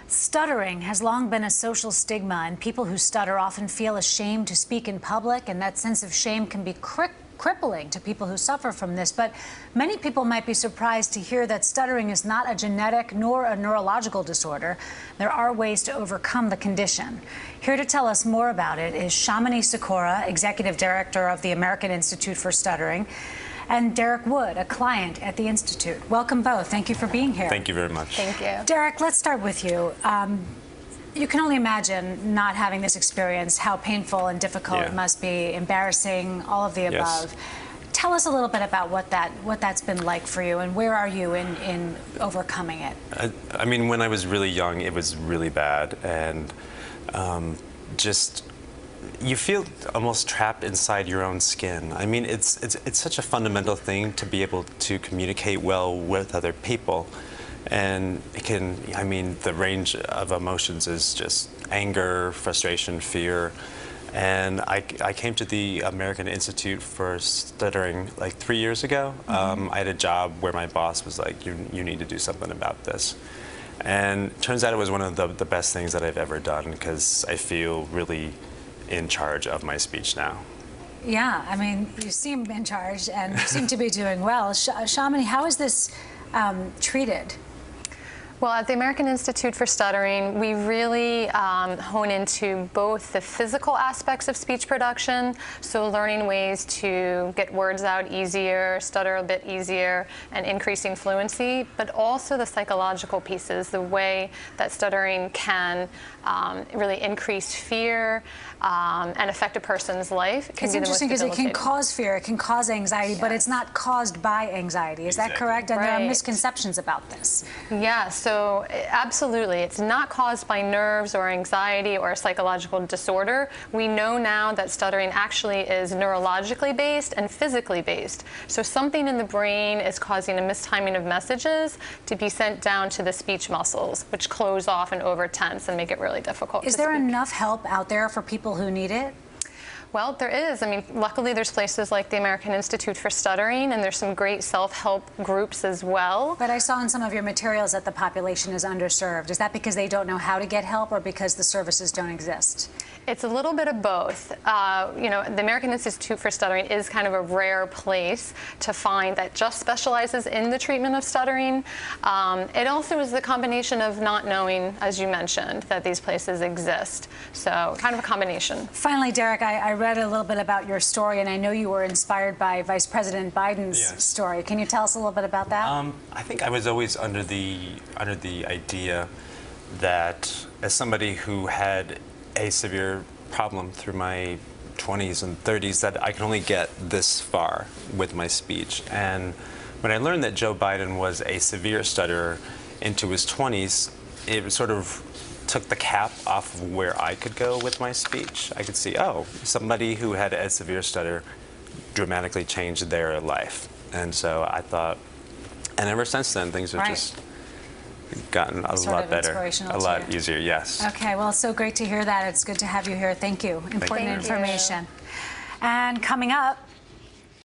Stuttering has long been a social stigma, and people who stutter often feel ashamed to speak in public, and that sense of shame can be crippling to people who suffer from this. But many people might be surprised to hear that stuttering is not a genetic nor a neurological disorder. There are ways to overcome the condition. Here to tell us more about it is Chamonix Sikora, Executive Director of the American Institute for Stuttering, and Derek Wood, a client at the Institute. Welcome both. Thank you for being here. Thank you very much. Thank you. Derek, let's start with you. You can only imagine not having this experience, how painful and difficult it must be, embarrassing, all of the above. Yes. Tell us a little bit about what that's been like for you, and where are you in overcoming it? I mean, when I was really young, it was really bad, and you feel almost trapped inside your own skin. I mean, it's such a fundamental thing to be able to communicate well with other people. And it can, I mean, the range of emotions is just anger, frustration, fear. And I came to the American Institute for Stuttering like 3 years ago. I had a job where my boss was like, you need to do something about this. And it turns out it was one of the best things that I've ever done, because I feel really in charge of my speech now. Yeah, I mean, you seem in charge and you seem to be doing well. Chamonix, how is this treated? Well, at the American Institute for Stuttering, we really hone into both the physical aspects of speech production, so learning ways to get words out easier, stutter a bit easier, and increasing fluency, but also the psychological pieces, the way that stuttering can really increase fear and affect a person's life. It's interesting because it can cause fear, it can cause anxiety, but it's not caused by anxiety. Is that correct? And there are misconceptions about this. Yes. So absolutely, it's not caused by nerves or anxiety or a psychological disorder. We know now that stuttering actually is neurologically based and physically based. So something in the brain is causing a mistiming of messages to be sent down to the speech muscles, which close off and over tense and make it really difficult. Is there enough help out there for people who need it? Well, there is. I mean, luckily there's places like the American Institute for Stuttering, and there's some great self-help groups as well. But I saw in some of your materials that the population is underserved. Is that because they don't know how to get help, or because the services don't exist? It's a little bit of both. You know, the American Institute for Stuttering is kind of a rare place to find that just specializes in the treatment of stuttering. It also is the combination of not knowing, as you mentioned, that these places exist. So kind of a combination. Finally, Derek, I read a little bit about your story, and I know you were inspired by Vice President Biden's story. Can you tell us a little bit about that? I think I was always under the idea that, as somebody who had a severe problem through my 20s and 30s, that I could only get this far with my speech. And when I learned that Joe Biden was a severe stutterer into his 20s, it sort of took the cap off of where I could go with my speech. I could see, oh, somebody who had a severe stutter dramatically changed their life. And so I thought, and ever since then, things have just gotten a lot better, a lot easier, yes. Okay, well, it's so great to hear that. It's good to have you here. Thank you. Important information. And coming up,